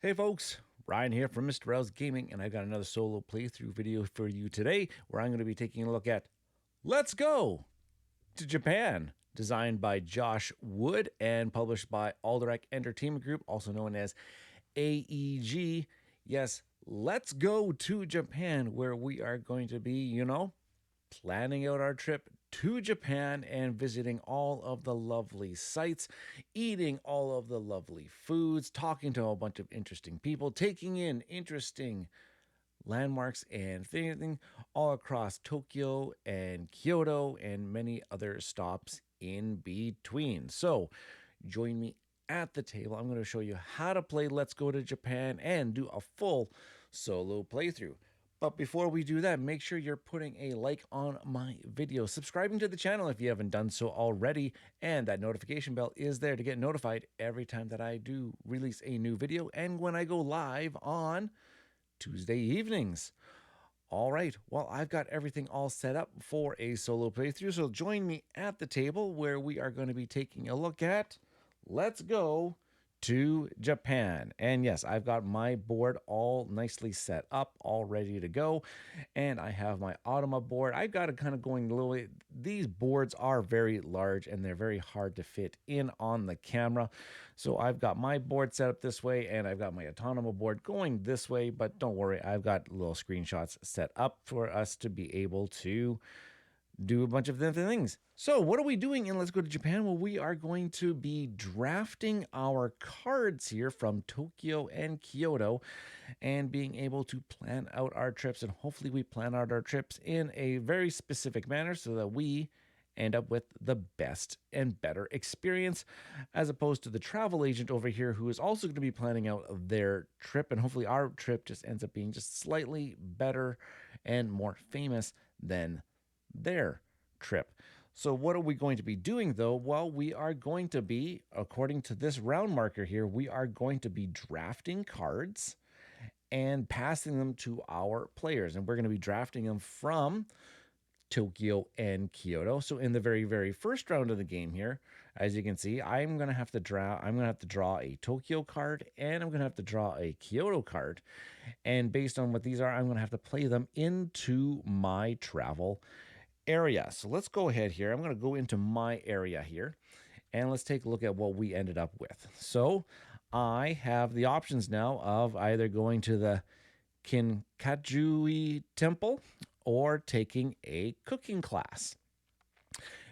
Hey folks, Ryan here from Mista Rau's Gaming, and I've got another solo playthrough video for you today where I'm going to be taking a look at Let's Go to Japan, designed by Josh Wood and published by Alderac Entertainment Group, also known as AEG. Yes, let's go to Japan, where we are going to be, planning out our trip to Japan and visiting all of the lovely sites, eating all of the lovely foods, talking to a bunch of interesting people, taking in interesting landmarks and things all across Tokyo and Kyoto and many other stops in between. So join me at the table. I'm going to show you how to play Let's Go to Japan and do a full solo playthrough. But before we do that, make sure you're putting a like on my video, subscribing to the channel if you haven't done so already, and that notification bell is there to get notified every time that I do release a new video and when I go live on Tuesday evenings. All right, well, I've got everything all set up for a solo playthrough, so join me at the table where we are going to be taking a look at Let's Go to Japan. And yes, I've got my board all nicely set up, all ready to go. And I have my Automa board. I've got it kind of going a little bit. These boards are very large and they're very hard to fit in on the camera. So I've got my board set up this way and I've got my Automa board going this way. But don't worry, I've got little screenshots set up for us to be able to do a bunch of different things. So what are we doing in Let's Go to Japan? Well, we are going to be drafting our cards here from Tokyo and Kyoto and being able to plan out our trips. And hopefully we plan out our trips in a very specific manner so that we end up with the best and better experience, as opposed to the travel agent over here who is also going to be planning out their trip. And hopefully our trip just ends up being just slightly better and more famous than their trip. So what are we going to be doing though? Well, we are going to be, according to this round marker here, we are going to be drafting cards and passing them to our players. And we're going to be drafting them from Tokyo and Kyoto. So in the very, very first round of the game here, as you can see, I'm going to have to draw a Tokyo card and I'm going to have to draw a Kyoto card. And based on what these are, I'm going to have to play them into my travel area. So let's go ahead here. I'm going to go into my area here and let's take a look at what we ended up with. So I have the options now of either going to the Kinkajui Temple or taking a cooking class.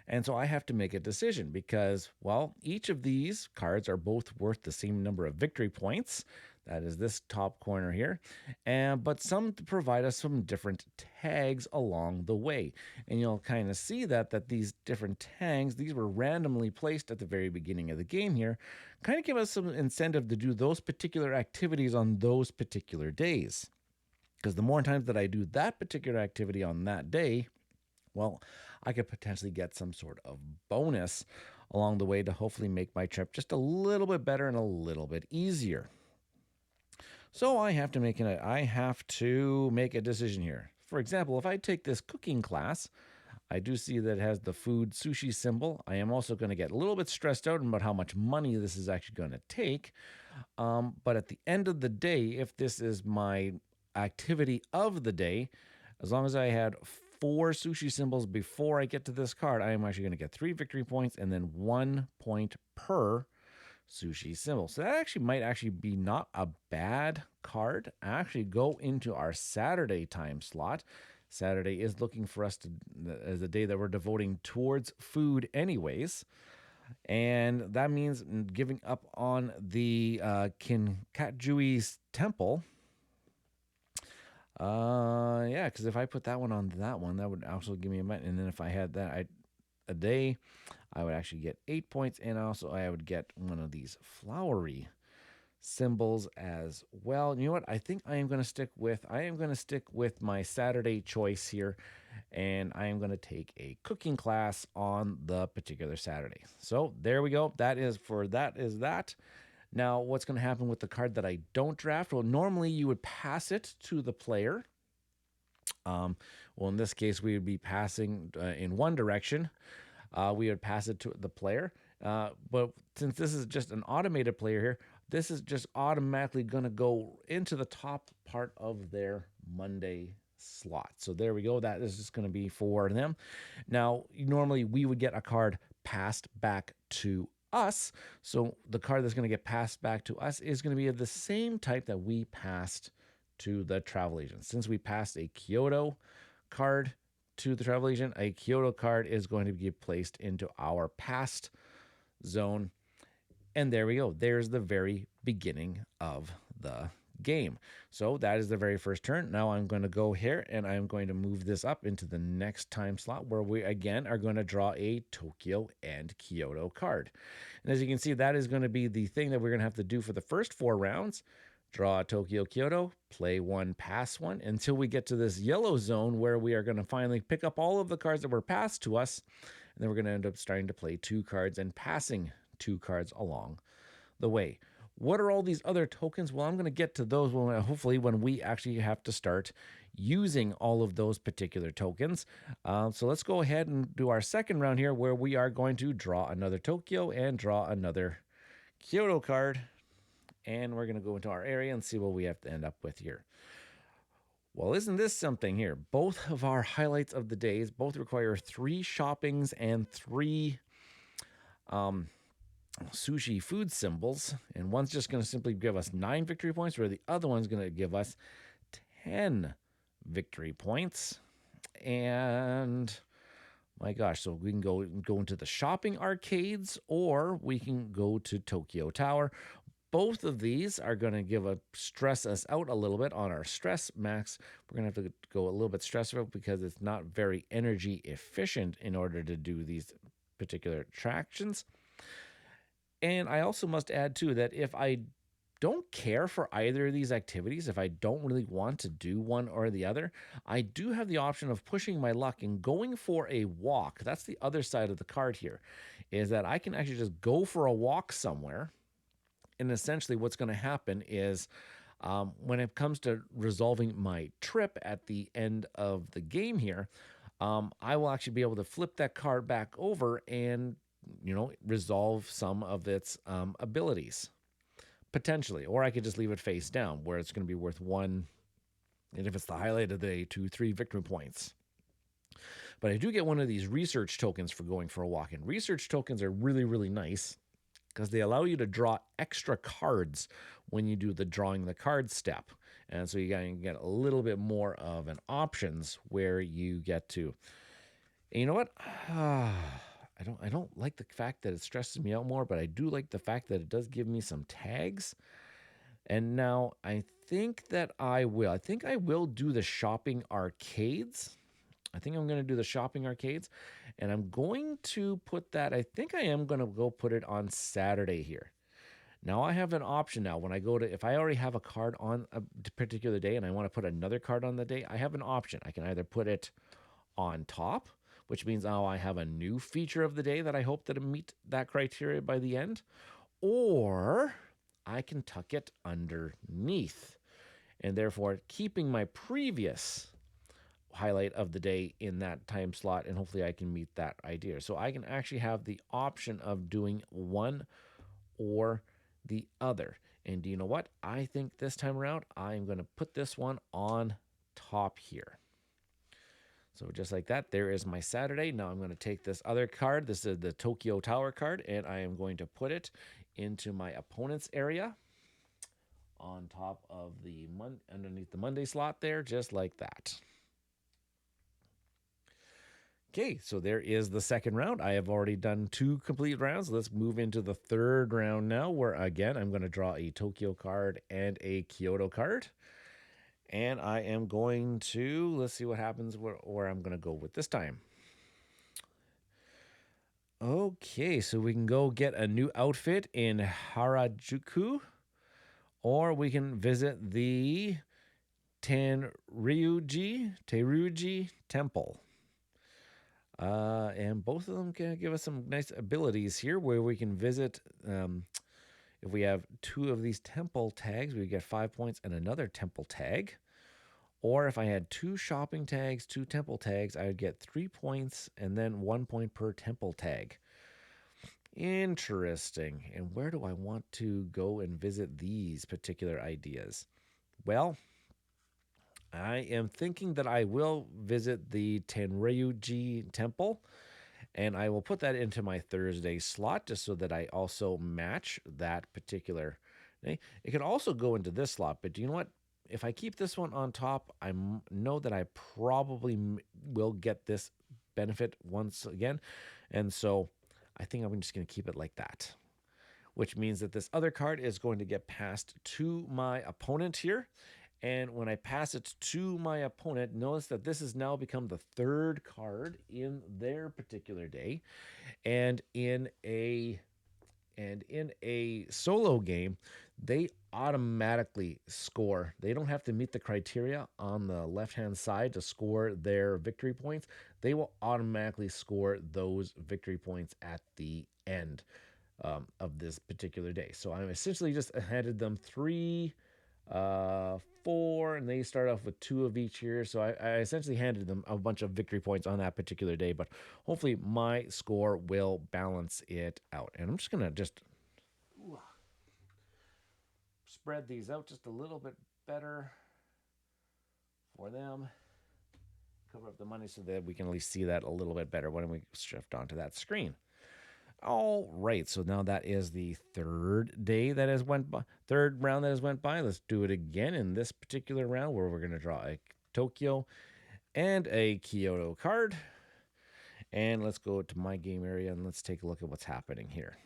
And so I have to make a decision because, well, each of these cards are both worth the same number of victory points. That is this top corner here. But some provide us some different tags along the way. And you'll kind of see that these different tags, these were randomly placed at the very beginning of the game here, kind of give us some incentive to do those particular activities on those particular days. Because the more times that I do that particular activity on that day, well, I could potentially get some sort of bonus along the way to hopefully make my trip just a little bit better and a little bit easier. So I have to make a decision here. For example, if I take this cooking class, I do see that it has the food sushi symbol. I am also going to get a little bit stressed out about how much money this is actually going to take. But at the end of the day, if this is my activity of the day, as long as I had 4 sushi symbols before I get to this card, I am actually going to get 3 victory points and then 1 point per sushi symbol. So that actually might be not a bad card. Actually go into our Saturday time slot. Saturday is looking for us as a day that we're devoting towards food anyways. And that means giving up on the Kinkajui Temple. Yeah, because if I put that one on that one, that would also give me a minute. And then if I had that a day, I would actually get 8 points. And also I would get one of these flowery symbols as well. And you know what? I think I am going to stick with my Saturday choice here. And I am going to take a cooking class on the particular Saturday. So there we go. That is that. Now, what's going to happen with the card that I don't draft? Well, normally you would pass it to the player. Well, in this case, we would be passing in one direction. We would pass it to the player. But since this is just an automated player here, this is just automatically going to go into the top part of their Monday slot. So there we go. That is just going to be for them. Now, normally we would get a card passed back to us. So the card that's going to get passed back to us is going to be of the same type that we passed to the travel agent. Since we passed a Kyoto card to the travel agent, a Kyoto card is going to be placed into our past zone. And there we go. There's the very beginning of the game. So that is the very first turn. Now I'm going to go here and I'm going to move this up into the next time slot where we again are going to draw a Tokyo and Kyoto card. And as you can see, that is going to be the thing that we're going to have to do for the first 4 rounds. Draw a Tokyo, Kyoto, play 1, pass 1, until we get to this yellow zone where we are going to finally pick up all of the cards that were passed to us. And then we're going to end up starting to play 2 cards and passing 2 cards along the way. What are all these other tokens? Well, I'm going to get to those hopefully when we actually have to start using all of those particular tokens. So let's go ahead and do our second round here where we are going to draw another Tokyo and draw another Kyoto card. And we're going to go into our area and see what we have to end up with here. Well, isn't this something here? Both of our highlights of the days both require 3 shoppings and 3 sushi food symbols. And one's just going to simply give us 9 victory points, where the other one's going to give us 10 victory points. And my gosh, so we can go into the shopping arcades, or we can go to Tokyo Tower. Both of these are going to stress us out a little bit on our stress max. We're going to have to go a little bit stressful because it's not very energy efficient in order to do these particular attractions. And I also must add too that if I don't care for either of these activities, if I don't really want to do one or the other, I do have the option of pushing my luck and going for a walk. That's the other side of the card here, is that I can actually just go for a walk somewhere. And essentially what's going to happen is when it comes to resolving my trip at the end of the game here, I will actually be able to flip that card back over and, resolve some of its abilities, potentially. Or I could just leave it face down where it's going to be worth 1, and if it's the highlight of the day, 2, 3 victory points. But I do get one of these research tokens for going for a walk. And research tokens are really, really nice, because they allow you to draw extra cards when you do the drawing the card step. And so you get a little bit more of options where you get to, and you know what? I don't like the fact that it stresses me out more, but I do like the fact that it does give me some tags. And now I think I will do the shopping arcades. I think I'm going to do the shopping arcades, and I'm going to put that, I think I am going to go put it on Saturday here. Now I have an option now when I go to, if I already have a card on a particular day and I want to put another card on the day, I have an option. I can either put it on top, which means now I have a new feature of the day that I hope that it meet that criteria by the end, or I can tuck it underneath, and therefore keeping my previous highlight of the day in that time slot, and hopefully I can meet that idea. So I can actually have the option of doing one or the other. And do you know what? I think this time around, I'm going to put this one on top here. So just like that, there is my Saturday. Now I'm going to take this other card. This is the Tokyo Tower card, and I am going to put it into my opponent's area on top of the underneath the Monday slot there, just like that. Okay, so there is the second round. I have already done 2 complete rounds. Let's move into the third round now, where again, I'm going to draw a Tokyo card and a Kyoto card. And I am going to, let's see what happens where I'm going to go with this time. Okay, so we can go get a new outfit in Harajuku, or we can visit the Teruji Temple. And both of them can give us some nice abilities here where we can visit. If we have 2 of these temple tags, we get 5 points and another temple tag. Or if I had 2 shopping tags, 2 temple tags, I would get 3 points and then 1 point per temple tag. Interesting. And where do I want to go and visit these particular ideas? Well, I am thinking that I will visit the Tenryuji Temple, and I will put that into my Thursday slot just so that I also match that particular day. It could also go into this slot, but do you know what? If I keep this one on top, know that I probably will get this benefit once again. And so I think I'm just going to keep it like that, which means that this other card is going to get passed to my opponent here. And when I pass it to my opponent, notice that this has now become the third card in their particular day. And in a solo game, they automatically score. They don't have to meet the criteria on the left-hand side to score their victory points. They will automatically score those victory points at the end of this particular day. So I'm essentially just handed them 3, 4, and they start off with 2 of each here. So I essentially handed them a bunch of victory points on that particular day, but hopefully my score will balance it out. And I'm just going to just spread these out just a little bit better for them. Cover up the money so that we can at least see that a little bit better when we shift onto that screen. All right, so now that is the third day that has went by, third round that has went by. Let's do it again in this particular round where we're going to draw a Tokyo and a Kyoto card. And let's go to my game area and let's take a look at what's happening here.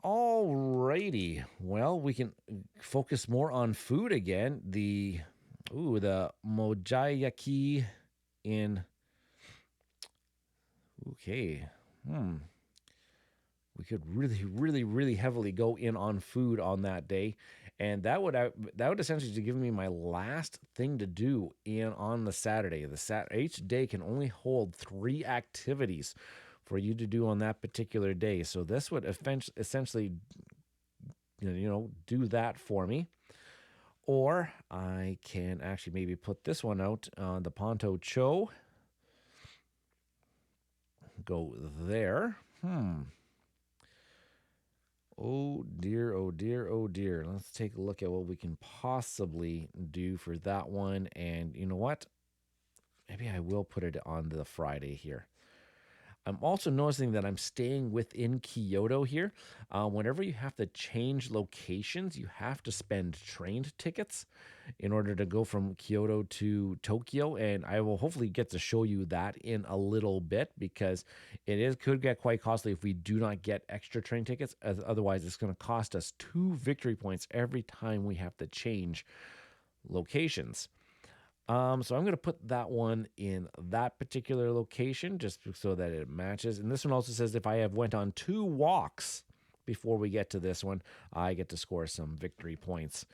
All righty, well, we can focus more on food again. The mojayaki in, okay, we could really heavily go in on food on that day, and that would essentially give me my last thing to do on the Saturday. Each day can only hold 3 activities for you to do on that particular day. So this would essentially, do that for me. Or I can actually maybe put this one out on the Ponto Cho. Go there. Oh dear, oh dear, oh dear. Let's take a look at what we can possibly do for that one. And you know what? Maybe I will put it on the Friday here. I'm also noticing that I'm staying within Kyoto here. Whenever you have to change locations, you have to spend train tickets in order to go from Kyoto to Tokyo. And I will hopefully get to show you that in a little bit, because could get quite costly if we do not get extra train tickets. Otherwise, it's going to cost us 2 victory points every time we have to change locations. So I'm going to put that one in that particular location just so that it matches. And this one also says if I have went on 2 walks before we get to this one, I get to score some victory points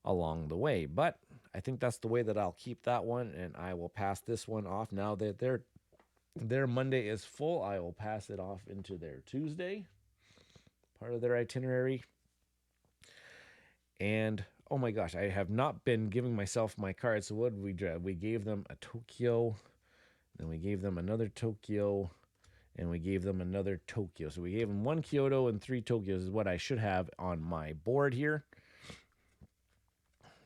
along the way. But I think that's the way that I'll keep that one, and I will pass this one off. Now that their Monday is full, I will pass it off into their Tuesday, part of their itinerary. And oh my gosh, I have not been giving myself my cards. So what did we do? We gave them a Tokyo, then we gave them another Tokyo, and we gave them another Tokyo. So we gave them 1 Kyoto and 3 Tokyos is what I should have on my board here.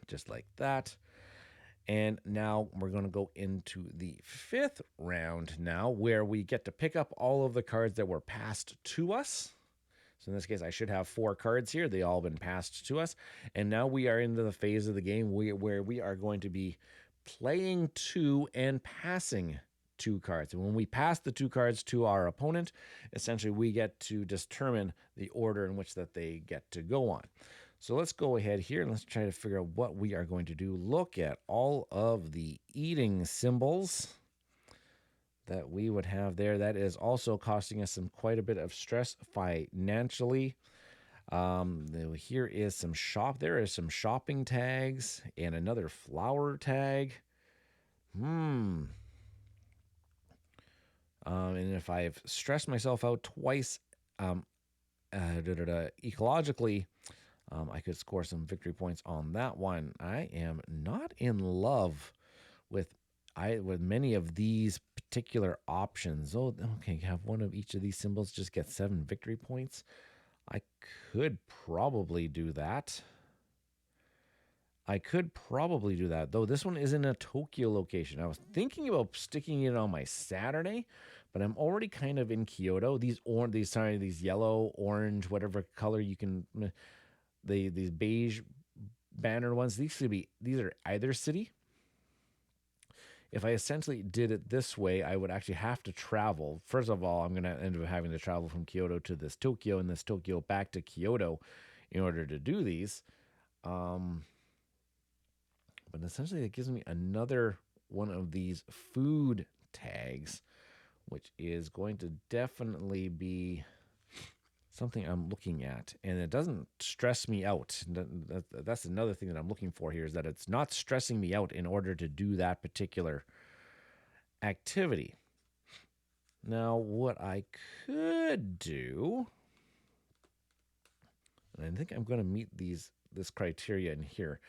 Just like that. And now we're going to go into the 5th round now, where we get to pick up all of the cards that were passed to us. So in this case, I should have 4 cards here. They all been passed to us. And now we are into the phase of the game where we are going to be playing 2 and passing 2 cards. And when we pass the 2 cards to our opponent, essentially we get to determine the order in which that they get to go on. So let's go ahead here and let's try to figure out what we are going to do. Look at all of the eating symbols that we would have there. That is also costing us quite a bit of stress financially. Here is some there is some shopping tags and another flower tag. And if I've stressed myself out twice ecologically, I could score some victory points on that one. I am not in love with many of these particular options. Oh, okay, have one of each of these symbols just get 7 victory points. I could probably do that. Though this one is in a Tokyo location. I was thinking about sticking it on my Saturday, but I'm already kind of in Kyoto. These yellow, orange, whatever color you can, these beige banner ones. These are either city. If I essentially did it this way, I would actually have to travel. First of all, I'm going to end up having to travel from Kyoto to this Tokyo and this Tokyo back to Kyoto in order to do these. But essentially, it gives me another one of these food tags, which is going to definitely be something I'm looking at. And it doesn't stress me out. That's another thing that I'm looking for here, is that it's not stressing me out in order to do that particular activity. Now, what I could do, and I think I'm going to meet this criteria in here.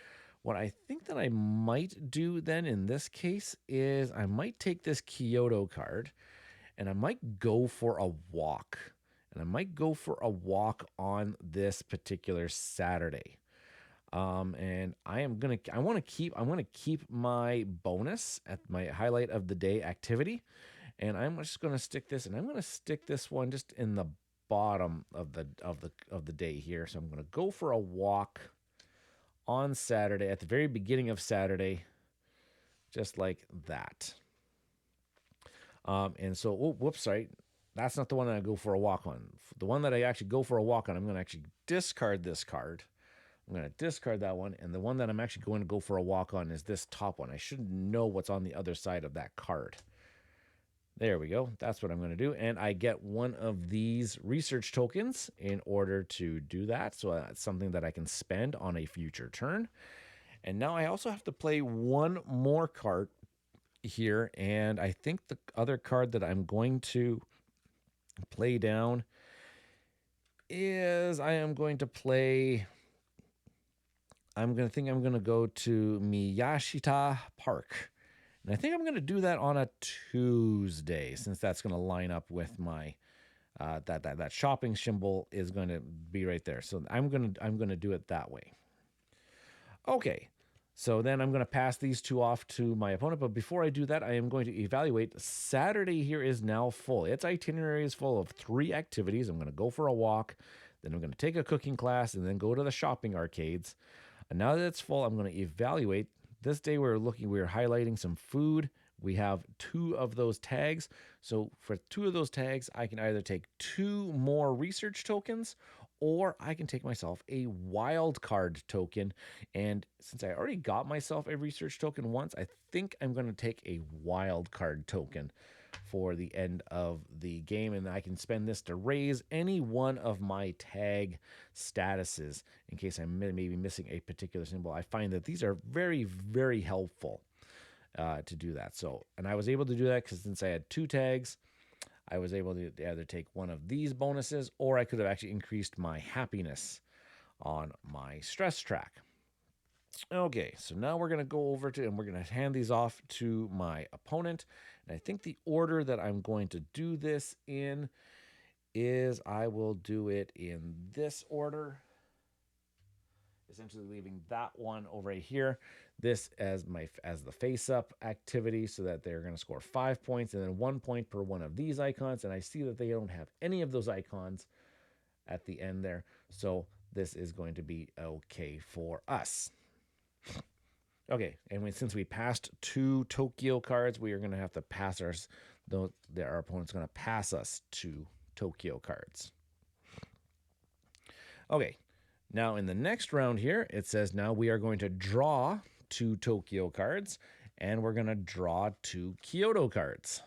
What I think that I might do then in this case is I might take this Kyoto card and I might go for a walk. And I might go for a walk on this particular Saturday. And I want to keep my bonus at my highlight of the day activity. And I'm just going to stick this, and I'm going to stick this one just in the bottom of the day here. So I'm going to go for a walk on Saturday, at the very beginning of Saturday, just like that. And so, whoops, sorry. That's not the one that I go for a walk on. The one that I actually go for a walk on, I'm going to actually discard this card. I'm going to discard that one. And the one that I'm actually going to go for a walk on is this top one. I should know what's on the other side of that card. There we go. That's what I'm going to do. And I get one of these research tokens in order to do that. So that's something that I can spend on a future turn. And now I also have to play one more card here. And I think the other card that I'm going to play down is I'm going to go to Miyashita Park. And I think I'm going to do that on a Tuesday, since that's going to line up with my that shopping symbol is going to be right there. So I'm going to do it that way. Okay. So then I'm going to pass these two off to my opponent. But before I do that, I am going to evaluate. Saturday here is now full. Its itinerary is full of 3 activities. I'm going to go for a walk. Then I'm going to take a cooking class and then go to the shopping arcades. And now that it's full, I'm going to evaluate. This day we're highlighting some food. We have 2 of those tags. So for 2 of those tags, I can either take 2 more research tokens, or I can take myself a wild card token. And since I already got myself a research token once, I think I'm going to take a wild card token for the end of the game. And I can spend this to raise any one of my tag statuses in case I'm maybe missing a particular symbol. I find that these are very, very helpful to do that. So, and I was able to do that because since I had 2 tags, I was able to either take one of these bonuses, or I could have actually increased my happiness on my stress track. Okay, so now we're going to go over to, and we're going to hand these off to my opponent. And I think the order that I'm going to do this in is I will do it in this order. Essentially leaving that one over here, this as the face-up activity, so that they're going to score 5 points and then 1 point per one of these icons. And I see that they don't have any of those icons at the end there, so this is going to be okay for us. Okay, and since we passed 2 Tokyo cards, we are going to have to pass our opponent's going to pass us 2 Tokyo cards. Okay. Now, in the next round here, it says now we are going to draw 2 Tokyo cards, and we're going to draw 2 Kyoto cards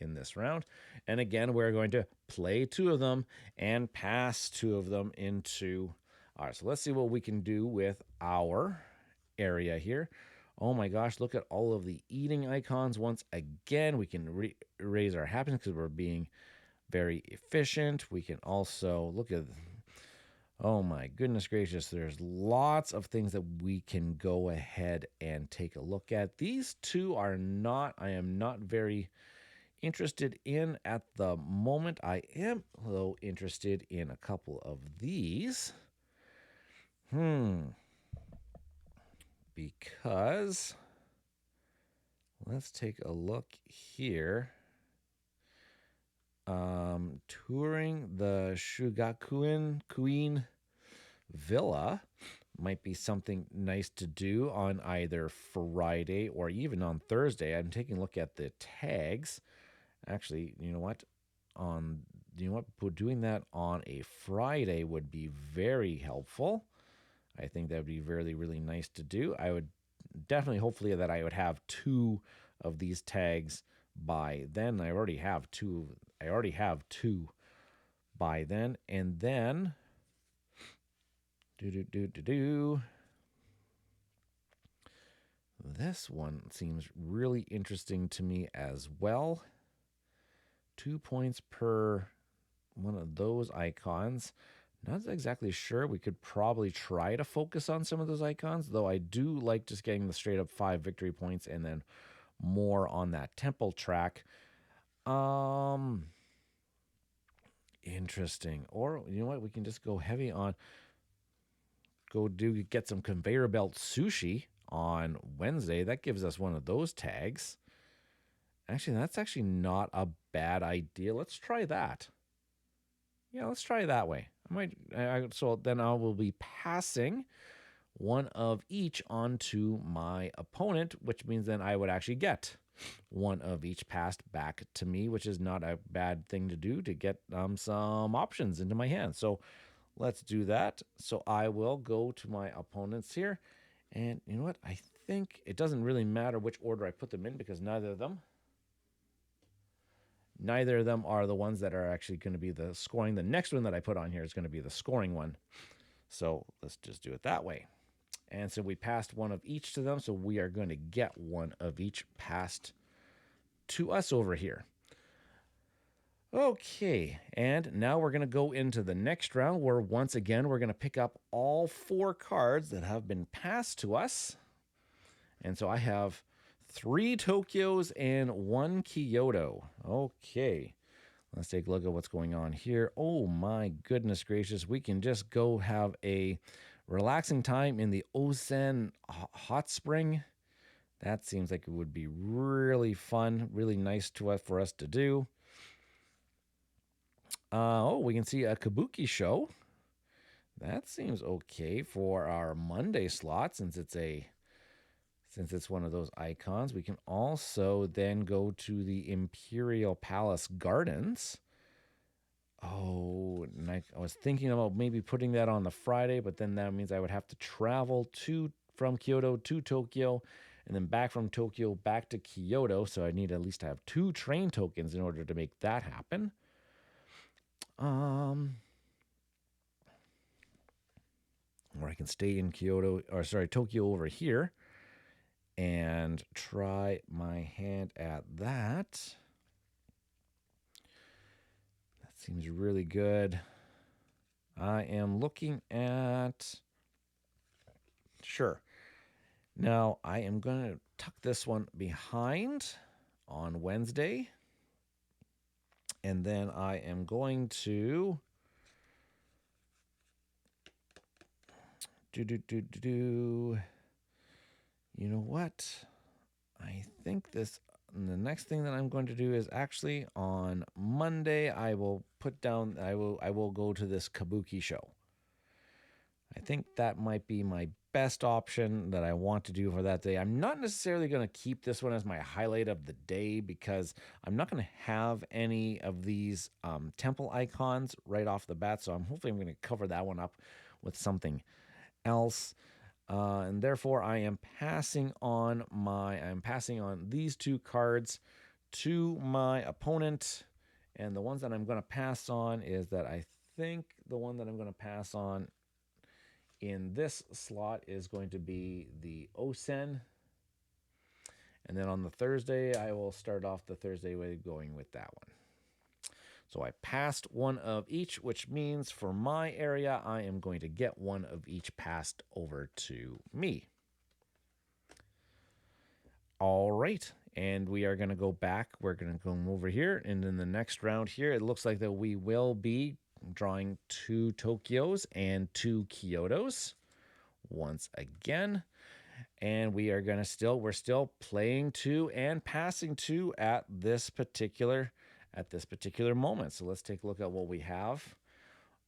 in this round. And again, we're going to play 2 of them and pass 2 of them into... All right, so let's see what we can do with our area here. Oh my gosh, look at all of the eating icons. Once again, we can raise our happiness because we're being very efficient. We can also look at... Oh my goodness gracious, there's lots of things that we can go ahead and take a look at. These 2 are not, I am not very interested in at the moment. I am, though, interested in a couple of these. Because let's take a look here. Touring the Shugakuen Queen Villa might be something nice to do on either Friday or even on Thursday. I'm taking a look at the tags. Actually, you know what? Doing that on a Friday would be very helpful. I think that would be really, really nice to do. I would definitely, hopefully, that I would have 2 of these tags by then. I already have two by then. And then this one seems really interesting to me as well. 2 points per one of those icons. Not exactly sure. We could probably try to focus on some of those icons, though I do like just getting the straight up 5 victory points and then more on that temple track. Interesting. Or you know what? We can just go heavy on get some conveyor belt sushi on Wednesday. That gives us one of those tags. Actually, that's actually not a bad idea. Let's try that. Yeah, let's try it that way. So then I will be passing one of each onto my opponent, which means then I would actually get one of each passed back to me, which is not a bad thing to do to get some options into my hand. So let's do that. So I will go to my opponents here. And you know what? I think it doesn't really matter which order I put them in because neither of them are the ones that are actually going to be the scoring. The next one that I put on here is going to be the scoring one. So let's just do it that way. And so we passed one of each to them. So we are going to get one of each passed to us over here. Okay, and now we're going to go into the next round where once again we're going to pick up all 4 cards that have been passed to us. And so I have 3 Tokyos and 1 Kyoto. Okay, let's take a look at what's going on here. Oh my goodness gracious, we can just go have a relaxing time in the Onsen hot spring. That seems like it would be really fun, really nice for us to do. We can see a kabuki show. That seems okay for our Monday slot since it's one of those icons. We can also then go to the Imperial Palace Gardens. Oh, and I was thinking about maybe putting that on the Friday, but then that means I would have to travel from Kyoto to Tokyo and then back from Tokyo back to Kyoto. So I need at least to have 2 train tokens in order to make that happen. Or I can stay in Tokyo over here and try my hand at that. That seems really good. I am looking at... Sure. Now, I am going to tuck this one behind on Wednesday. And then I am going to you know what? I think the next thing that I'm going to do is actually on Monday I will go to this kabuki show. I think that might be my best option that I want to do for that day. I'm not necessarily going to keep this one as my highlight of the day because I'm not going to have any of these temple icons right off the bat. So hopefully I'm going to cover that one up with something else. And therefore I am passing on these 2 cards to my opponent. And the ones that I'm going to pass on is that I think the one that I'm going to pass on in this slot is going to be the Onsen. And then on the Thursday, I will start off the Thursday way going with that one. So I passed one of each, which means for my area, I am going to get one of each passed over to me. All right. And we are going to go back. We're going to go over here. And in the next round here, it looks like that we will be drawing 2 Tokyos and 2 Kyotos once again. And we are going to we're still playing 2 and passing 2 at this particular moment. So let's take a look at what we have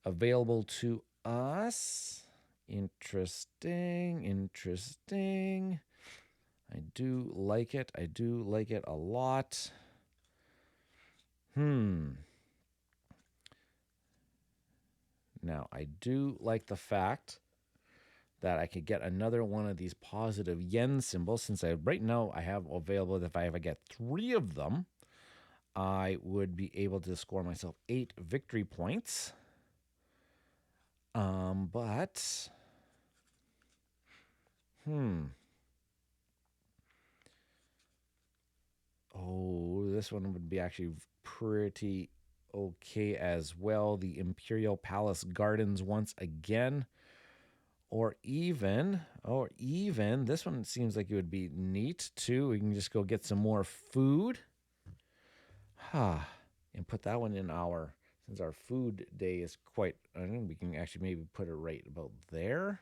available to us. Interesting. I do like it. I do like it a lot. Now, I do like the fact that I could get another one of these positive yen symbols, since right now I have available that if I ever get 3 of them, I would be able to score myself 8 victory points. But oh, this one would be actually pretty okay as well. The Imperial Palace Gardens once again. Or even, this one seems like it would be neat too. We can just go get some more food. And put that one in since our food day is quite, I think we can actually maybe put it right about there.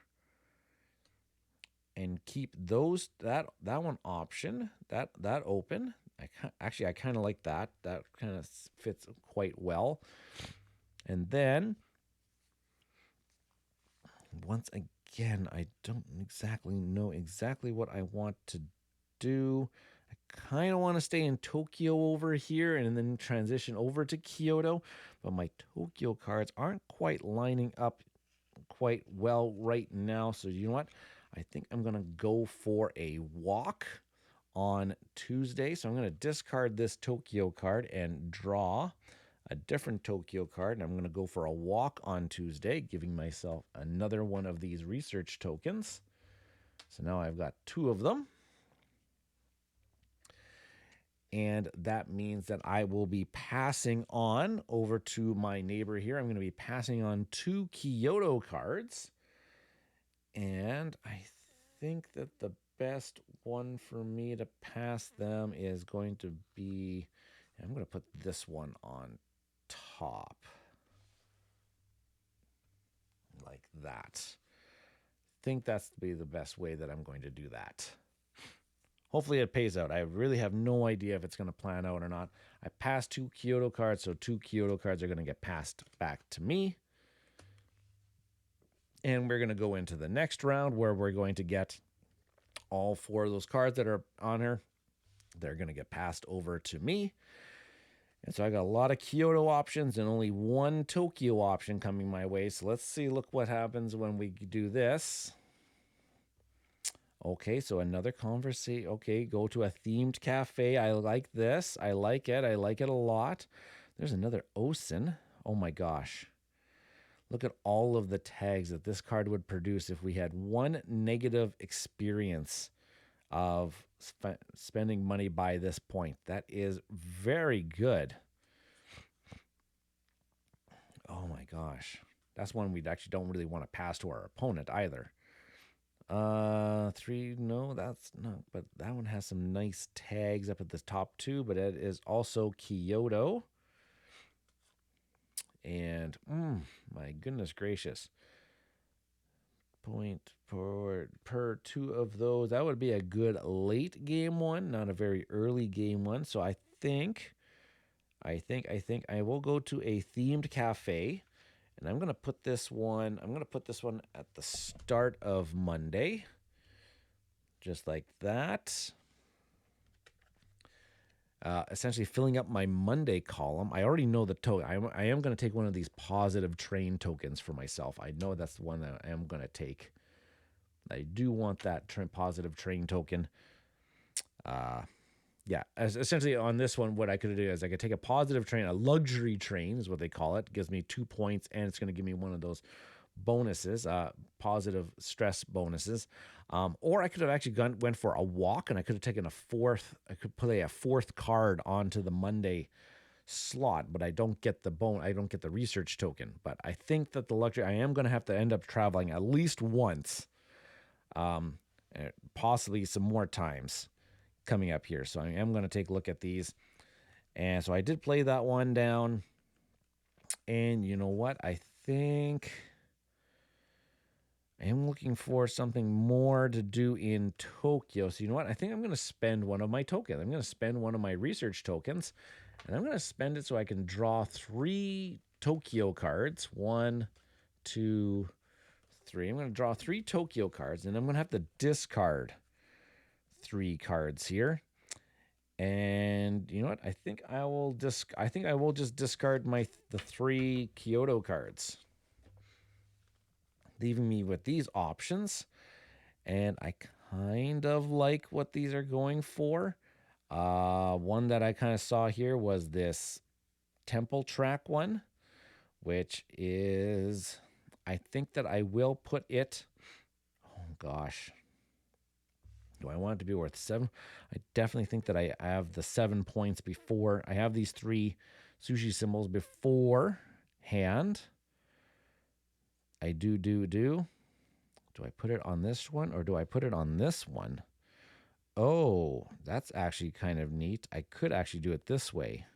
And keep that one option, that open. I kind of like that. That kind of fits quite well. And then, once again, I don't exactly know what I want to do. I kind of want to stay in Tokyo over here and then transition over to Kyoto, but my Tokyo cards aren't quite lining up quite well right now. So you know what? I think I'm going to go for a walk on Tuesday. So I'm going to discard this Tokyo card and draw a different Tokyo card. And I'm going to go for a walk on Tuesday, giving myself another one of these research tokens. So now I've got 2 of them. And that means that I will be passing on over to my neighbor here. I'm going to be passing on 2 Kyoto cards. And I think that the best one for me to pass them is going to be, I'm going to put this one on top. Like that. I think that's to be the best way that I'm going to do that. Hopefully it pays out. I really have no idea if it's going to plan out or not. I passed 2 Kyoto cards, so 2 Kyoto cards are going to get passed back to me. And we're going to go into the next round where we're going to get all 4 of those cards that are on her. They're going to get passed over to me. And so I got a lot of Kyoto options and only 1 Tokyo option coming my way. So let's see, look what happens when we do this. Okay, so another conversation. Okay, go to a themed cafe. I like this. I like it. I like it a lot. There's another Osen. Oh my gosh. Look at all of the tags that this card would produce if we had 1 negative experience of spending money by this point. That is very good. Oh my gosh. That's one we actually don't really want to pass to our opponent either. 3, no, that's not, but that one has some nice tags up at the top too, but it is also Kyoto. And, my goodness gracious. Point per 2 of those. That would be a good late game one, not a very early game one. So I think I will go to a themed cafe. And I'm going to put this one at the start of Monday. Just like that. Essentially filling up my Monday column. I already know the token. I am going to take one of these positive train tokens for myself. I know that's the one that I am going to take. I do want that positive train token. Yeah, essentially on this one, what I could do is I could take a positive train, a luxury train is what they call it. Gives me 2 points, and it's going to give me one of those bonuses, positive stress bonuses. Or I could have actually went for a walk, and I could have taken I could play a 4th card onto the Monday slot, but I don't get the research token. But I think that the luxury, I am going to have to end up traveling at least once, possibly some more times, coming up here. So I am going to take a look at these. And so I did play that one down. And you know what? I think I am looking for something more to do in Tokyo. So you know what? I think I'm going to spend one of my tokens. I'm going to spend one of my research tokens. And I'm going to spend it so I can draw 3 Tokyo cards. 1, 2, 3. I'm going to draw 3 Tokyo cards. And I'm going to have to discard 3 cards here. And you know what? I think I will just discard the 3 Kyoto cards, leaving me with these options. And I kind of like what these are going for. One that I kind of saw here was this temple track one, which is, I think that I will put it, oh gosh, do I want it to be worth 7? I definitely think that I have the 7 points before. I have these 3 sushi symbols beforehand. I do. Do I put it on this one or do I put it on this one? Oh, that's actually kind of neat. I could actually do it this way,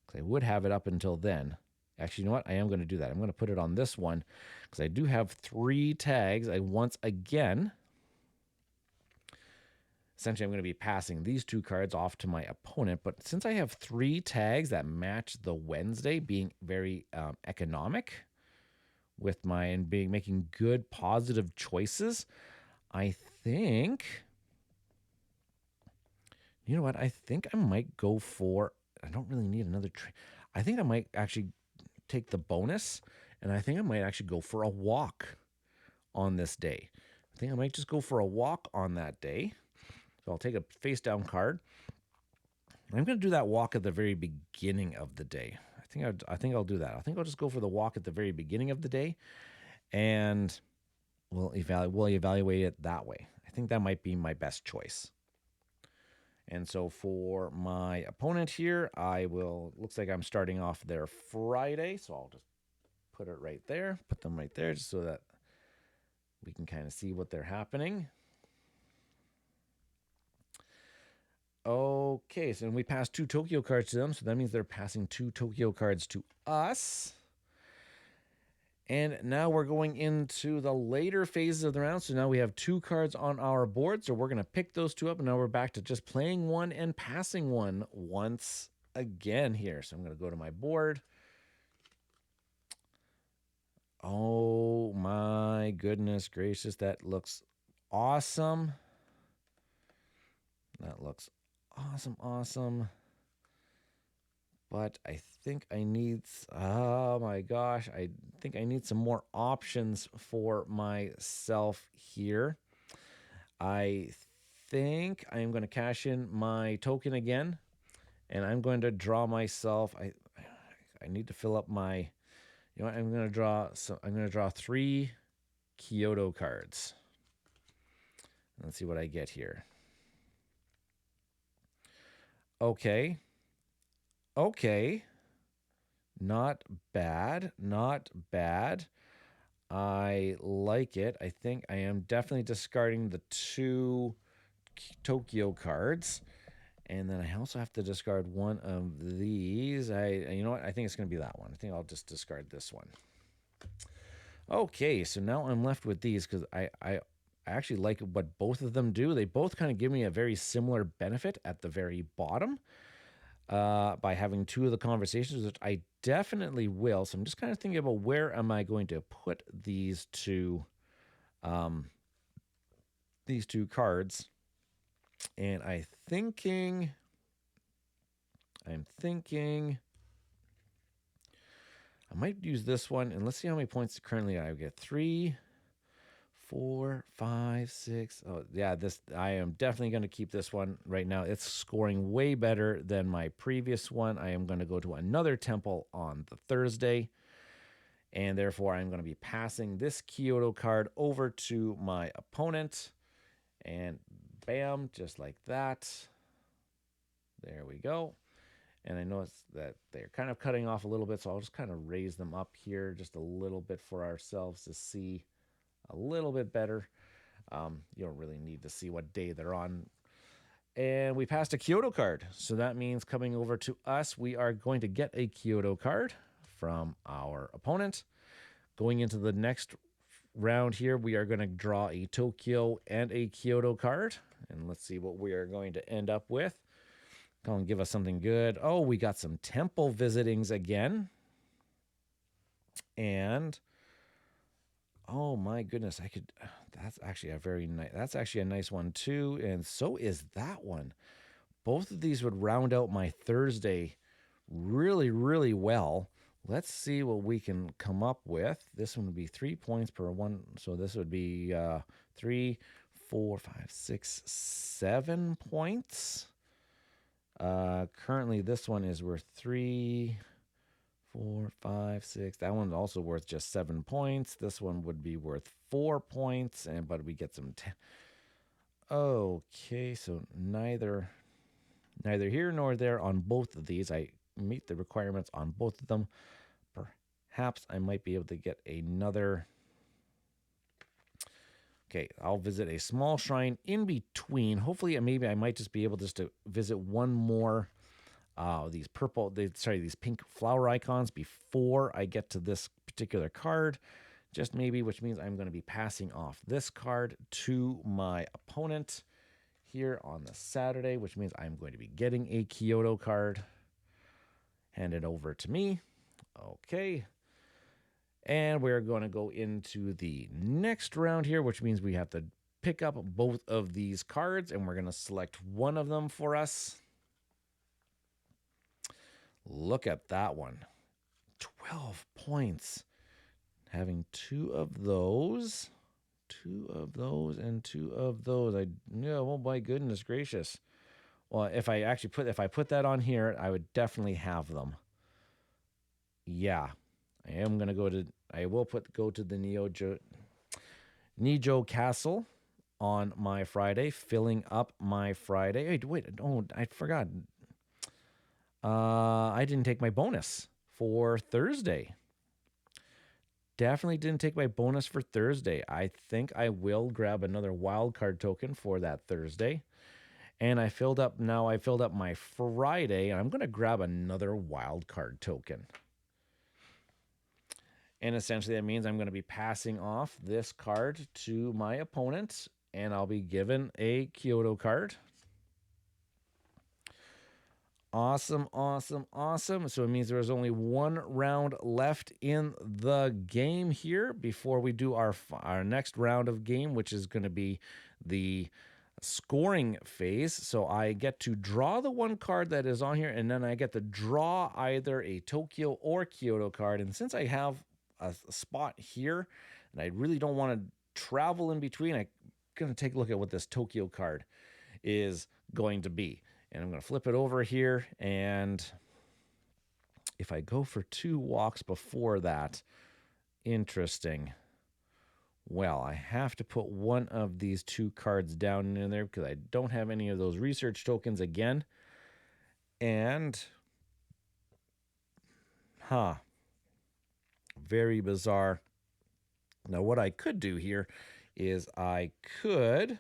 because I would have it up until then. Actually, you know what? I am going to do that. I'm going to put it on this one because I do have 3 tags. Once again, essentially, I'm going to be passing these 2 cards off to my opponent. But since I have 3 tags that match the Wednesday, being very economic with making good positive choices, I think, you know what? I think I might go for, I don't really need another trade. I think I might actually take the bonus, and I think I might actually go for a walk on this day. I think I might just go for a walk on that day. So I'll take a face down card. I'm going to do that walk at the very beginning of the day. I think I'll do that. I think I'll just go for the walk at the very beginning of the day, and we'll evaluate it that way. I think that might be my best choice. And so for my opponent here, looks like I'm starting off their Friday, so I'll just put it right there, put them right there just so that we can kind of see what they're happening. Okay, so we passed 2 Tokyo cards to them, so that means they're passing 2 Tokyo cards to us. And now we're going into the later phases of the round. So now we have 2 cards on our board. So we're going to pick those 2 up. And now we're back to just playing one and passing one once again here. So I'm going to go to my board. Oh my goodness gracious. That looks awesome. That looks awesome. But I think I need, oh my gosh, I think I need some more options for myself here. I think I am going to cash in my token again, and I'm going to draw myself. I need to fill up my, you know what, I'm going to draw 3 Kyoto cards. Let's see what I get here. Okay. Not bad. I like it. I think I am definitely discarding the 2 Tokyo cards. And then I also have to discard one of these. You know what? I think it's going to be that one. I think I'll just discard this one. Okay, so now I'm left with these because I actually like what both of them do. They both kind of give me a very similar benefit at the very bottom. By having 2 of the conversations, which I definitely will. So I'm just kind of thinking about where am I going to put these 2 cards. And I'm thinking I might use this one, and let's see how many points currently I get. 3, 4, 5, 6. Oh, yeah, I am definitely going to keep this one right now. It's scoring way better than my previous one. I am going to go to another temple on the Thursday, and therefore I'm going to be passing this Kyoto card over to my opponent, and bam, just like that. There we go. And I notice that they're kind of cutting off a little bit, so I'll just kind of raise them up here just a little bit for ourselves to see a little bit better. You don't really need to see what day they're on. And we passed a Kyoto card. So that means coming over to us, we are going to get a Kyoto card from our opponent. Going into the next round here, we are going to draw a Tokyo and a Kyoto card. And let's see what we are going to end up with. Go and give us something good. Oh, we got some temple visitings again. And oh my goodness, that's actually a very nice, that's actually a nice one too. And so is that one. Both of these would round out my Thursday really, really well. Let's see what we can come up with. This one would be 3 points per one. So this would be 3, 4, 5, 6, 7 points. Currently, this one is worth 3, 4, 5, 6. That one's also worth just 7 points. This one would be worth 4 points, but we get some. Okay, so neither here nor there on both of these. I meet the requirements on both of them. Perhaps I might be able to get another. Okay, I'll visit a small shrine in between. Hopefully, maybe I might just be able just to visit one more. These pink flower icons before I get to this particular card. Just maybe, which means I'm going to be passing off this card to my opponent here on the Saturday, which means I'm going to be getting a Kyoto card handed over to me. Okay. And we're going to go into the next round here, which means we have to pick up both of these cards, and we're going to select one of them for us. Look at that one. 12 points. Having 2 of those, and 2 of those. Oh my goodness gracious. Well, if I put that on here, I would definitely have them. Yeah. I will go to the Nijo Castle on my Friday, filling up my Friday. Wait, I forgot. I didn't take my bonus for Thursday. Definitely didn't take my bonus for Thursday. I think I will grab another wild card token for that Thursday. And I filled up my Friday, and I'm going to grab another wild card token. And essentially that means I'm going to be passing off this card to my opponent, and I'll be given a Kyoto card. Awesome. So it means there's only one round left in the game here before we do our next round of game, which is going to be the scoring phase. So I get to draw the one card that is on here, and then I get to draw either a Tokyo or Kyoto card. And since I have a spot here, and I really don't want to travel in between, I'm going to take a look at what this Tokyo card is going to be. And I'm going to flip it over here, and if I go for 2 walks before that, interesting. Well, I have to put one of these 2 cards down in there because I don't have any of those research tokens again. And, very bizarre. Now, what I could do here is I could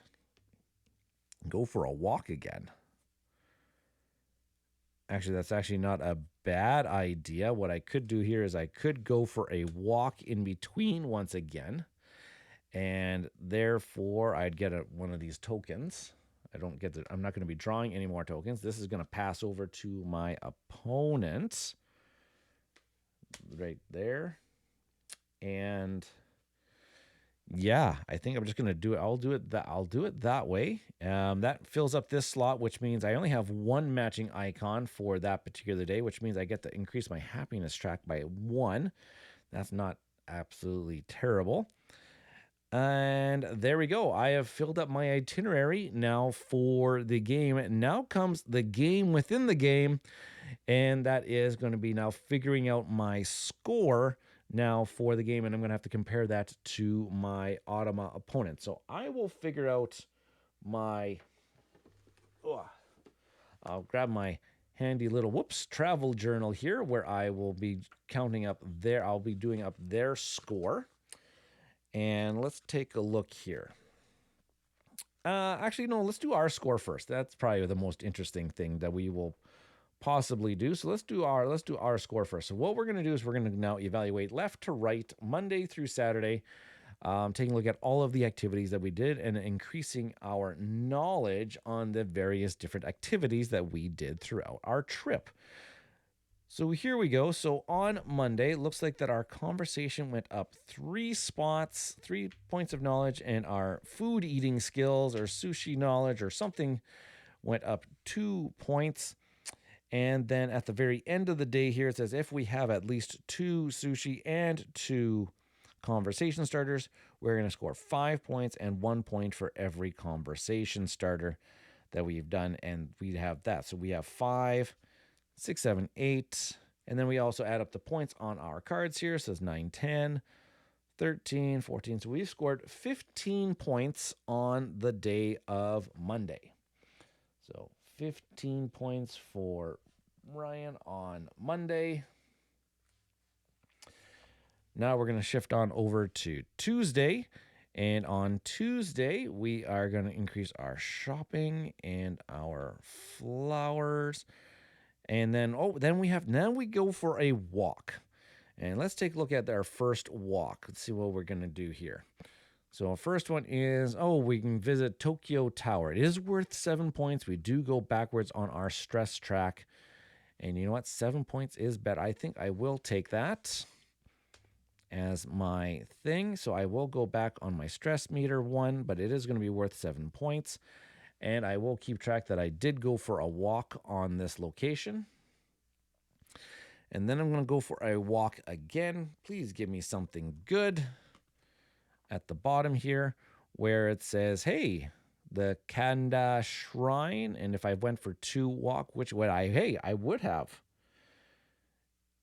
go for a walk again. Actually, that's actually not a bad idea. What I could do here is I could go for a walk in between once again. And therefore, I'd get one of these tokens. I'm not going to be drawing any more tokens. This is going to pass over to my opponent. Right there. And yeah, I think I'm just going to do it. I'll do it that way. That fills up this slot, which means I only have 1 matching icon for that particular day, which means I get to increase my happiness track by 1. That's not absolutely terrible. And there we go. I have filled up my itinerary now for the game. Now comes the game within the game, and that is going to be now figuring out my score now for the game, and I'm going to have to compare that to my Automa opponent. So I will figure out my... I'll grab my handy little travel journal here where I will be counting up I'll be doing up their score. And let's take a look here. Actually, no, let's do our score first. That's probably the most interesting thing that we will possibly do. So let's do our score first. So what we're going to do is we're going to now evaluate left to right, Monday through Saturday, taking a look at all of the activities that we did and increasing our knowledge on the various different activities that we did throughout our trip. So here we go. So on Monday, it looks like that our conversation went up 3 spots, 3 points of knowledge, and our food eating skills or sushi knowledge or something went up 2 points. And then at the very end of the day here, it says if we have at least 2 sushi and 2 conversation starters, we're going to score 5 points and 1 point for every conversation starter that we've done. And we have that. So we have 5, 6, 7, 8. And then we also add up the points on our cards here. So it's 9, 10, 13, 14. So we've scored 15 points on the day of Monday. So 15 points for Ryan on Monday. Now we're going to shift on over to Tuesday. And on Tuesday, we are going to increase our shopping and our flowers. And then, then we go for a walk. And let's take a look at our first walk. Let's see what we're going to do here. So our first one is, we can visit Tokyo Tower. It is worth 7 points. We do go backwards on our stress track. And you know what? 7 points is better. I think I will take that as my thing. So I will go back on my stress meter 1, but it is going to be worth 7 points. And I will keep track that I did go for a walk on this location. And then I'm going to go for a walk again. Please give me something good at the bottom here where it says, hey, the Kanda Shrine. And if I went for 2 walk, which would I would have.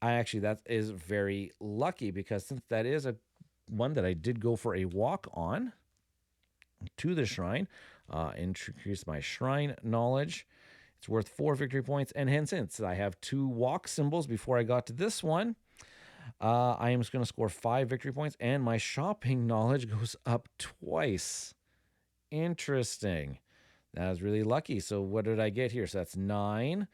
That is very lucky because since that is a one that I did go for a walk on to the shrine, increase my shrine knowledge. It's worth 4 victory points. And hence, since I have 2 walk symbols before I got to this one, I am just going to score 5 victory points, and my shopping knowledge goes up twice. Interesting. That was really lucky. So what did I get here? So that's 9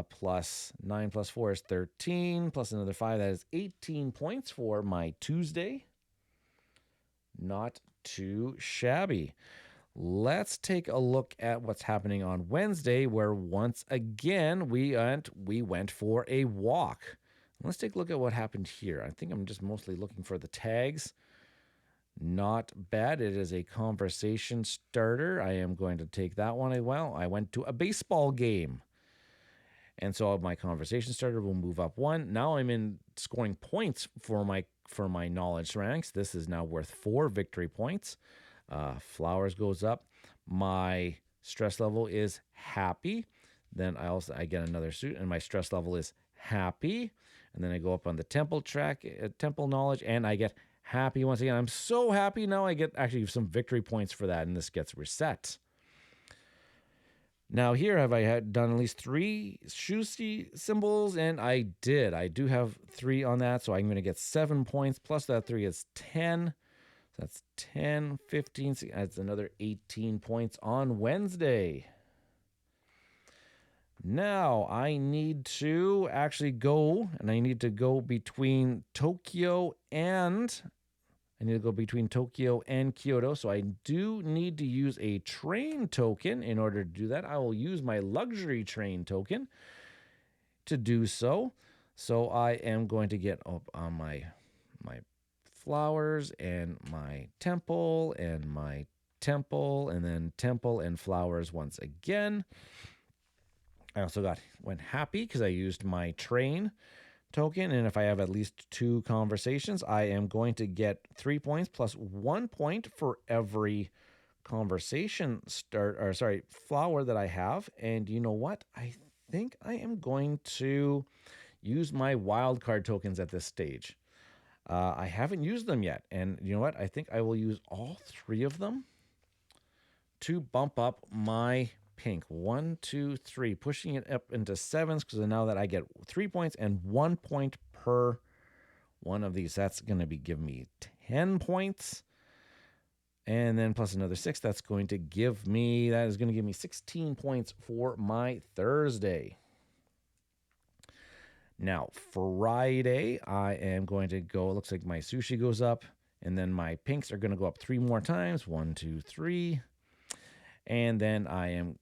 plus 9 plus 4 is 13 plus another 5. That is 18 points for my Tuesday. Not too shabby. Let's take a look at what's happening on Wednesday, where once again we went for a walk. Let's take a look at what happened here. I think I'm just mostly looking for the tags. Not bad. It is a conversation starter. I am going to take that one as well. I went to a baseball game. And so my conversation starter will move up 1. Now I'm in scoring points for my knowledge ranks. This is now worth 4 victory points. Flowers goes up. My stress level is happy. Then I get another suit, and my stress level is happy. And then I go up on the temple track, temple knowledge, and I get happy once again. I'm so happy now. I get actually some victory points for that, and this gets reset. Now here, have I had done at least 3 sushi symbols? And I did. I do have 3 on that, so I'm going to get 7 points. Plus that 3 is 10. So that's 10, 15. So that's another 18 points on Wednesday. Now I need to actually go, and I need to go between Tokyo and Kyoto. So I do need to use a train token in order to do that. I will use my luxury train token to do so. So I am going to get up on my flowers and my temple and then temple and flowers once again. I also went happy because I used my train token, and if I have at least 2 conversations, I am going to get 3 points plus 1 point for every conversation flower that I have. And you know what? I think I am going to use my wildcard tokens at this stage. I haven't used them yet, and you know what? I think I will use all 3 of them to bump up my pink. 1, 2, 3, pushing it up into 7s because now that I get 3 points and 1 point per one of these, that's going to be giving me 10 points. And then plus another 6, that is going to give me 16 points for my Thursday. Now, Friday, I am going to go, it looks like my sushi goes up, and then my pinks are going to go up 3 more times. 1, 2, 3. And then I am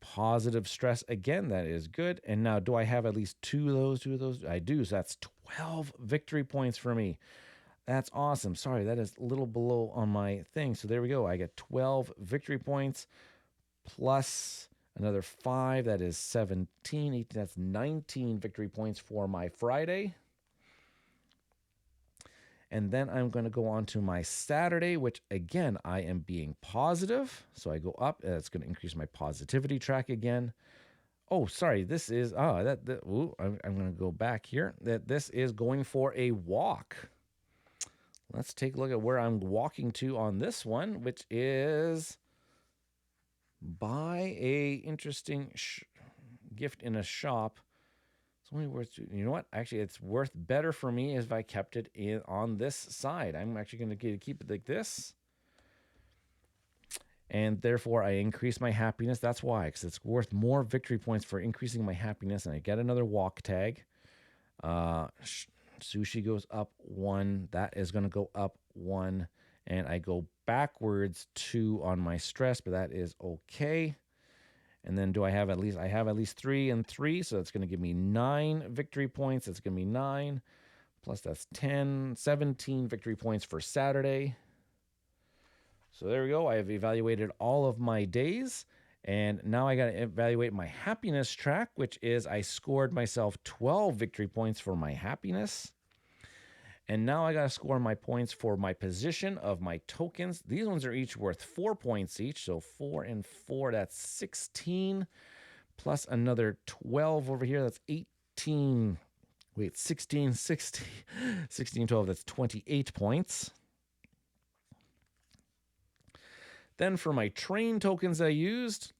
positive stress again. That is good. And now, do I have at least 2 of those? 2 of those? I do. So that's 12 victory points for me. That's awesome. Sorry, that is a little below on my thing. So there we go. I get 12 victory points plus another 5. That is 17. 18, that's 19 victory points for my Friday. And then I'm going to go on to my Saturday, which again, I am being positive. So I go up. It's going to increase my positivity track again. Oh, sorry. This is, I'm going to go back here. This is going for a walk. Let's take a look at where I'm walking to on this one, which is buy a interesting gift in a shop. It's only worth, you know what? Actually, it's worth better for me if I kept it on this side. I'm actually going to keep it like this. And therefore, I increase my happiness. That's why, because it's worth more victory points for increasing my happiness. And I get another walk tag. Sushi goes up 1. That is going to go up 1. And I go backwards 2 on my stress, but that is okay. And then I have at least 3 and 3. So that's going to give me 9 victory points. That's going to be 9. Plus that's 10, 17 victory points for Saturday. So there we go. I have evaluated all of my days. And now I got to evaluate my happiness track, which is I scored myself 12 victory points for my happiness. And now I got to score my points for my position of my tokens. These ones are each worth 4 points each. So 4 and 4, that's 16. Plus another 12 over here, that's 18. Wait, 16, 12, that's 28 points. Then for my train tokens I used,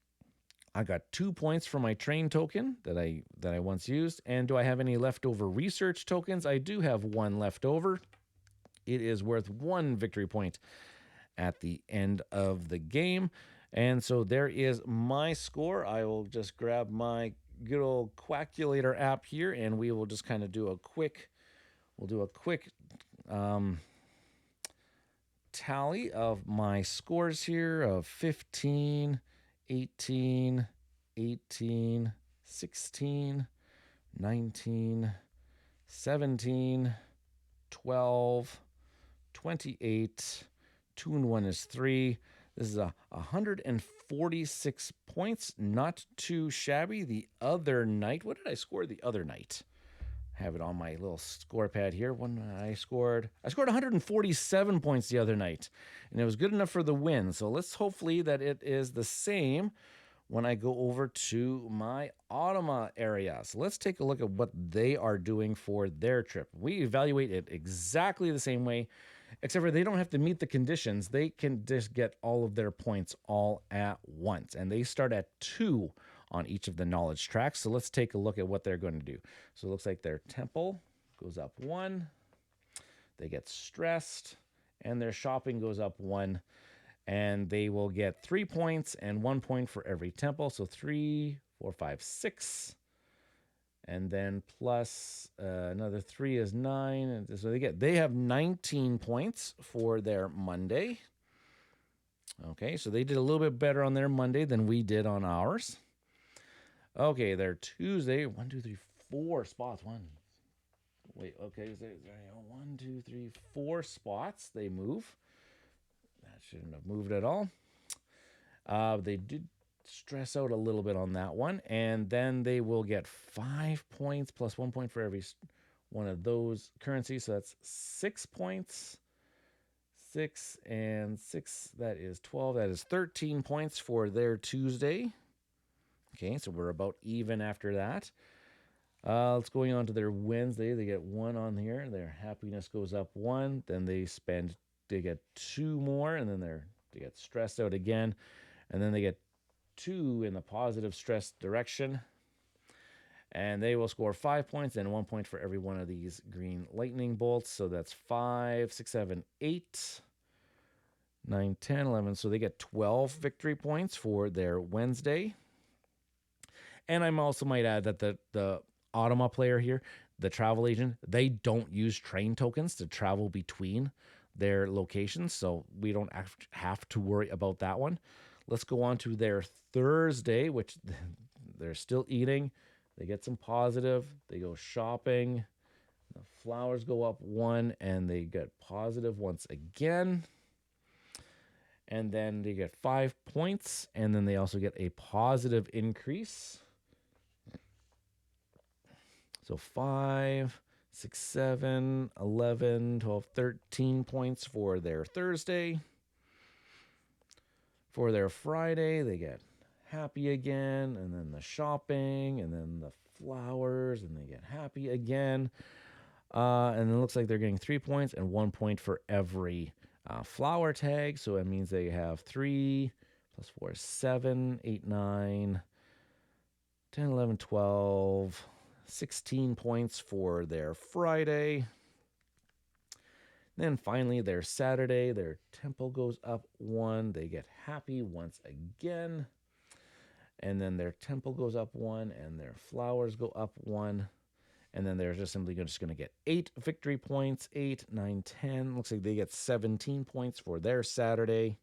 I got 2 points for my train token that I once used. And do I have any leftover research tokens? I do have 1 left over. It is worth 1 victory point at the end of the game. And so there is my score. I will just grab my good old Quackulator app here, and we will just kind of do a quick tally of my scores here of 15, 18, 18, 16, 19, 17, 12, 28, 2 and 1 is 3. This is 146 points, not too shabby. The other night, what did I score the other night? I have it on my little score pad here. I scored 147 points the other night, and it was good enough for the win. So let's hopefully that it is the same when I go over to my Automa area. So let's take a look at what they are doing for their trip. We evaluate it exactly the same way, except for they don't have to meet the conditions. They can just get all of their points all at once, and they start at 2 on each of the knowledge tracks. So let's take a look at what they're going to do. So it looks like their temple goes up 1. They get stressed, and their shopping goes up 1. And they will get 3 points and 1 point for every temple. So 3, 4, 5, 6. And then plus another 3 is 9. And so they have 19 points for their Monday. Okay, so they did a little bit better on their Monday than we did on ours. Okay, their Tuesday, 1, 2, 3, 4 spots. 1, 2, 3, 4 spots they move. That shouldn't have moved at all. They did stress out a little bit on that one, and then they will get 5 points plus 1 point for every one of those currencies. So that's 6 points. 6 and 6, that is 12. That is 13 points for their Tuesday. Okay, so we're about even after that. Let's going on to their Wednesday. They get 1 on here. Their happiness goes up 1. Then they get 2 more, and then they get stressed out again. And then they get 2 in the positive stress direction. And they will score 5 points and 1 point for every one of these green lightning bolts. So that's 5, 6, 7, 8. 9, 10, 11. So they get 12 victory points for their Wednesday. And I also might add that the Automa player here, the travel agent, they don't use train tokens to travel between their locations. So we don't have to worry about that one. Let's go on to their Thursday, which they're still eating. They get some positive. They go shopping. The flowers go up 1, and they get positive once again. And then they get 5 points, and then they also get a positive increase. So 5, 6, 7, 11, 12, 13 points for their Thursday. For their Friday, they get happy again, and then the shopping, and then the flowers, and they get happy again. And it looks like they're getting 3 points and 1 point for every flower tag. So it means they have 3 plus 4 is 7, 8, 9, 10, 11, 12, 16 points for their Friday. Then finally, their Saturday, their tempo goes up 1. They get happy once again. And then their tempo goes up 1, and their flowers go up 1. And then they're just simply just going to get 8 victory points, 8, 9, 10. Looks like they get 17 points for their Saturday.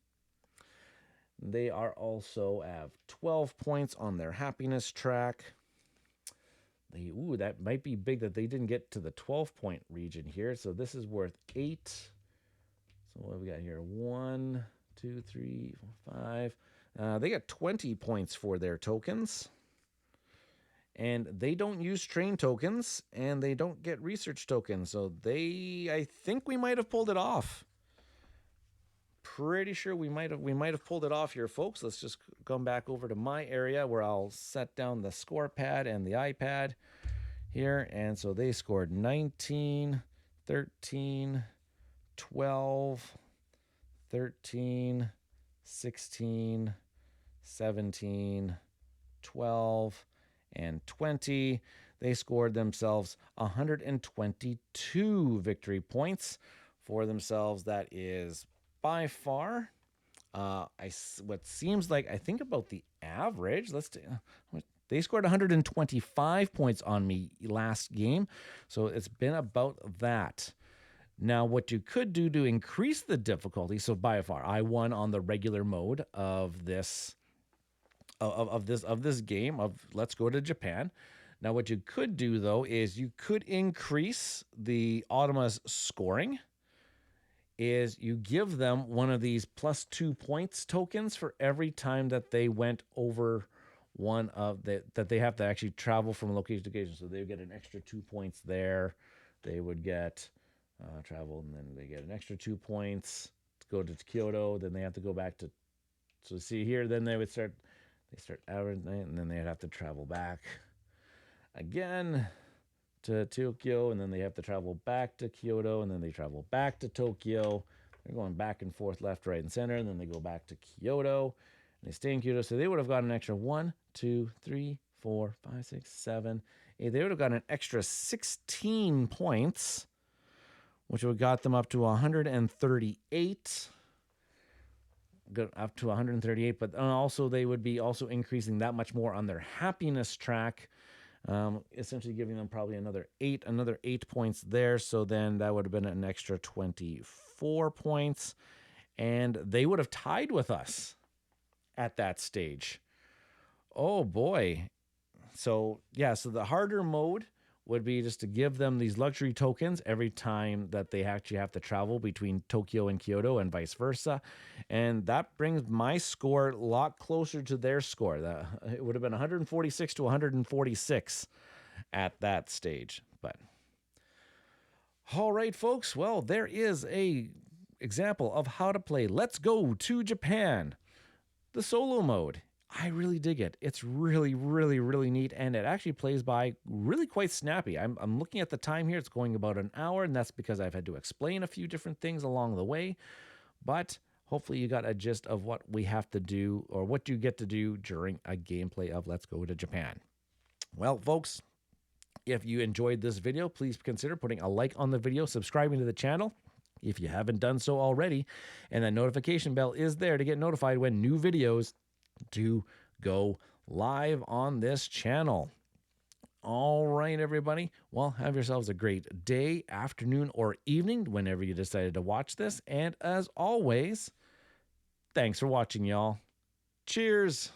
They are also have 12 points on their happiness track. That might be big that they didn't get to the 12-point region here. So this is worth 8. So what have we got here? 1, 2, 3, 4, 5. They got 20 points for their tokens. And they don't use train tokens, and they don't get research tokens. So I think we might have pulled it off. Pretty sure we might have pulled it off here, folks. Let's just come back over to my area where I'll set down the score pad and the iPad here. And so they scored 19, 13, 12, 13, 16, 17, 12, and 20. They scored themselves 122 victory points for themselves. That is by far what seems like, I think about the average. They scored 125 points on me last game, so it's been about that. Now, what you could do to increase the difficulty, so by far I won on the regular mode of this game of Let's Go to Japan. Now, what you could do though is you could increase the Automa's scoring. Is you give them one of these +2 points tokens for every time that they went over one of that they have to actually travel from location to location. So they would get an extra 2 points there. They would get travel, and then they get an extra 2 points to go to Kyoto. Then they have to go back to. So see here, then they start averaging, and then they'd have to travel back again to Tokyo, and then they have to travel back to Kyoto, and then they travel back to Tokyo. They're going back and forth, left, right, and center, and then they go back to Kyoto, and they stay in Kyoto. So they would have got an extra 1, 2, 3, 4, 5, 6, 7, 8. They would have got an extra 16 points, which would have got them up to 138. Up to 138, but also they would be also increasing that much more on their happiness track. Essentially giving them probably another 8 points there. So then that would have been an extra 24 points, and they would have tied with us at that stage. Oh boy. So yeah, so the harder mode would be just to give them these luxury tokens every time that they actually have to travel between Tokyo and Kyoto and vice versa. And that brings my score a lot closer to their score. It would have been 146 to 146 at that stage. But all right, folks. Well, there is a example of how to play Let's Go to Japan, the solo mode. I really dig it. It's really, really, really neat, and it actually plays by really quite snappy. I'm looking at the time here. It's going about an hour, and that's because I've had to explain a few different things along the way. But hopefully you got a gist of what we have to do, or what you get to do during a gameplay of Let's Go to Japan. Well, folks, if you enjoyed this video, please consider putting a like on the video, subscribing to the channel, if you haven't done so already. And that notification bell is there to get notified when new videos do go live on this channel. All right, everybody. Well, have yourselves a great day, afternoon, or evening whenever you decided to watch this. And as always, thanks for watching, y'all. Cheers.